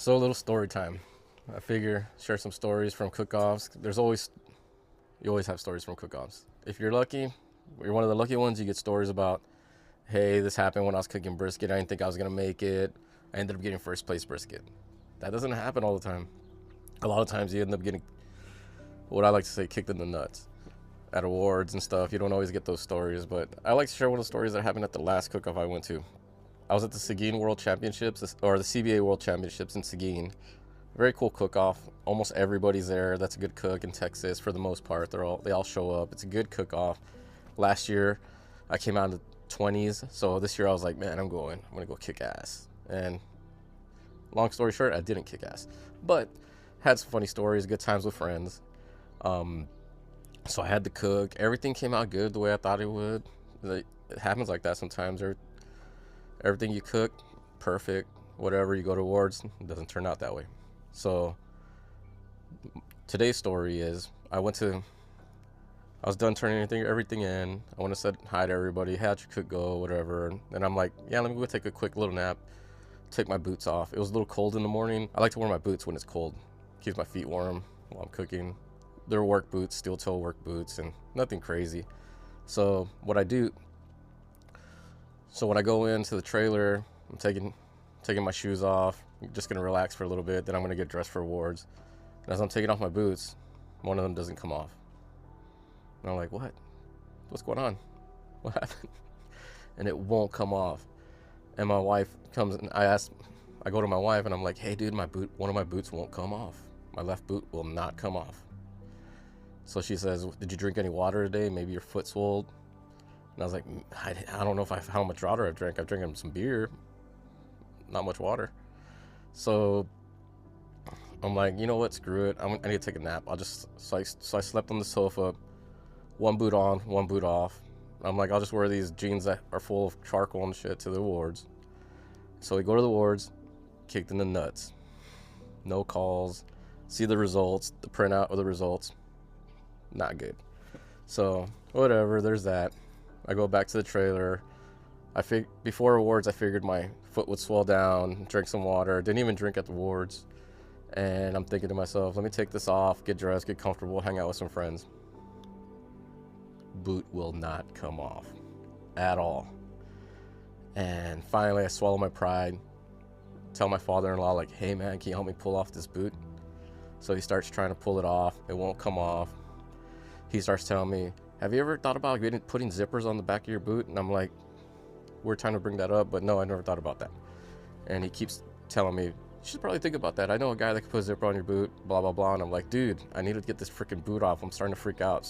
So a little story time. I figure share some stories from cook-offs. You always have stories from cook-offs. If you're lucky, you're one of the lucky ones. You get stories about, hey, this happened when I was cooking brisket. I didn't think I was gonna make it. I ended up getting first place brisket. That doesn't happen all the time. A lot of times you end up getting what I like to say kicked in the nuts at awards and stuff. You don't always get those stories, but I like to share one of the stories that happened at the last cook-off I went to. I was at the Seguin World Championships, or the CBA World Championships in Seguin. Very cool cook-off. Almost everybody's there. That's a good cook in Texas for the most part. They all show up. It's a good cook-off. Last year, I came out in the 20s, so this year I was like, man, I'm gonna go kick ass. And long story short, I didn't kick ass, but had some funny stories, good times with friends. So I had to cook. Everything came out good the way I thought it would. It happens like that sometimes. Everything you cook, perfect. Whatever you go to awards, it doesn't turn out that way. So today's story is I was done turning everything in. I went to said hi to everybody, how'd your cook go, whatever. And I'm like, yeah, let me go take a quick little nap, take my boots off. It was a little cold in the morning. I like to wear my boots when it's cold. Keeps my feet warm while I'm cooking. They're work boots, steel toe work boots, and nothing crazy. So when I go into the trailer, I'm taking my shoes off. I'm just gonna relax for a little bit. Then I'm gonna get dressed for awards. And as I'm taking off my boots, one of them doesn't come off. And I'm like, what? What's going on? What happened? And it won't come off. And my wife comes and I go to my wife and I'm like, hey dude, one of my boots won't come off. My left boot will not come off. So she says, did you drink any water today? Maybe your foot swelled. And I was like, I don't know how much water I've drank. I've drank some beer, not much water. So I'm like, you know what? Screw it. I need to take a nap. So I slept on the sofa, one boot on, one boot off. I'm like, I'll just wear these jeans that are full of charcoal and shit to the awards. So we go to the awards, kicked in the nuts. No calls. See the results, the printout of the results. Not good. So whatever, there's that. I go back to the trailer. Before awards, I figured my foot would swell down, drink some water. Didn't even drink at the awards. And I'm thinking to myself, let me take this off, get dressed, get comfortable, hang out with some friends. Boot will not come off at all. And finally, I swallow my pride. Tell my father-in-law, like, hey man, can you help me pull off this boot? So he starts trying to pull it off. It won't come off. He starts telling me, have you ever thought about putting zippers on the back of your boot? And I'm like, we're trying to bring that up, but no, I never thought about that. And he keeps telling me, you should probably think about that. I know a guy that can put a zipper on your boot, blah, blah, blah. And I'm like, dude, I need to get this freaking boot off. I'm starting to freak out,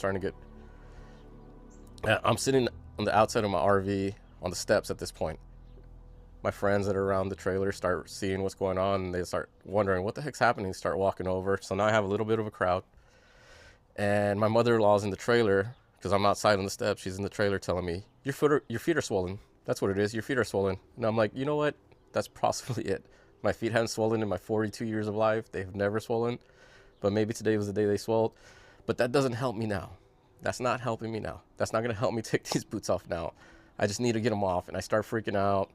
I'm sitting on the outside of my RV on the steps at this point. My friends that are around the trailer start seeing what's going on, and they start wondering what the heck's happening, start walking over. So now I have a little bit of a crowd. And my mother-in-law's in the trailer because I'm outside on the steps. She's in the trailer telling me, your feet are swollen. That's what it is. Your feet are swollen. And I'm like, you know what? That's possibly it. My feet haven't swollen in my 42 years of life. They've never swollen. But maybe today was the day they swelled. But that doesn't help me now. That's not helping me now. That's not going to help me take these boots off now. I just need to get them off. And I start freaking out.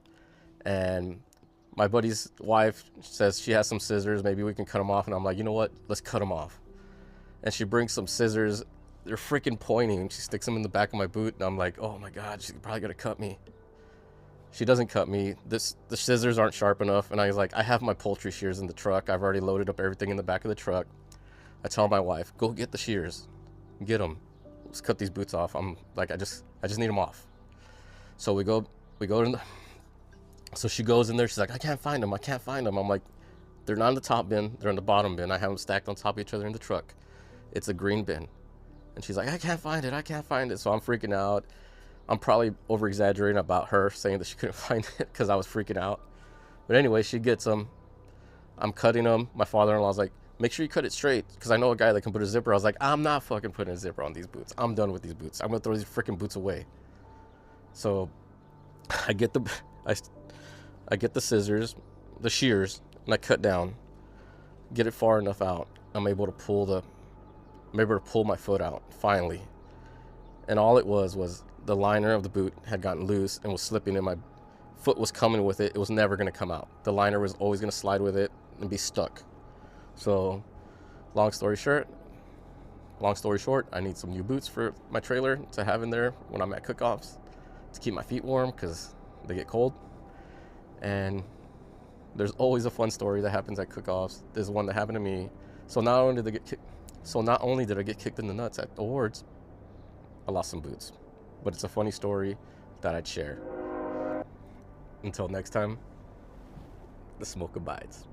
And my buddy's wife says she has some scissors. Maybe we can cut them off. And I'm like, you know what? Let's cut them off. And she brings some scissors. They're freaking pointing. She sticks them in the back of my boot. And I'm like, oh my God, she's probably going to cut me. She doesn't cut me. The scissors aren't sharp enough. And I was like, I have my poultry shears in the truck. I've already loaded up everything in the back of the truck. I tell my wife, go get the shears. Get them. Let's cut these boots off. I'm like, I just need them off. So we go so she goes in there. She's like, I can't find them. I'm like, they're not in the top bin. They're in the bottom bin. I have them stacked on top of each other in the truck. It's a green bin. And she's like, I can't find it. So I'm freaking out. I'm probably over-exaggerating about her saying that she couldn't find it because I was freaking out. But anyway, she gets them. I'm cutting them. My father-in-law's like, make sure you cut it straight because I know a guy that can put a zipper. I was like, I'm not fucking putting a zipper on these boots. I'm done with these boots. I'm going to throw these freaking boots away. So I get the scissors, the shears, and I cut down, get it far enough out. I'm able to pull my foot out finally. And all it was the liner of the boot had gotten loose and was slipping, and my foot was coming with it. It was never going to come out. The liner was always going to slide with it. and be stuck. So long story short, I need some new boots for my trailer to have in there when I'm at cook-offs to keep my feet warm because they get cold. And there's always a fun story that happens at cook-offs. There's one that happened to me. So not only did I get kicked in the nuts at awards, I lost some boots. But it's a funny story that I'd share. Until next time, the smoke abides.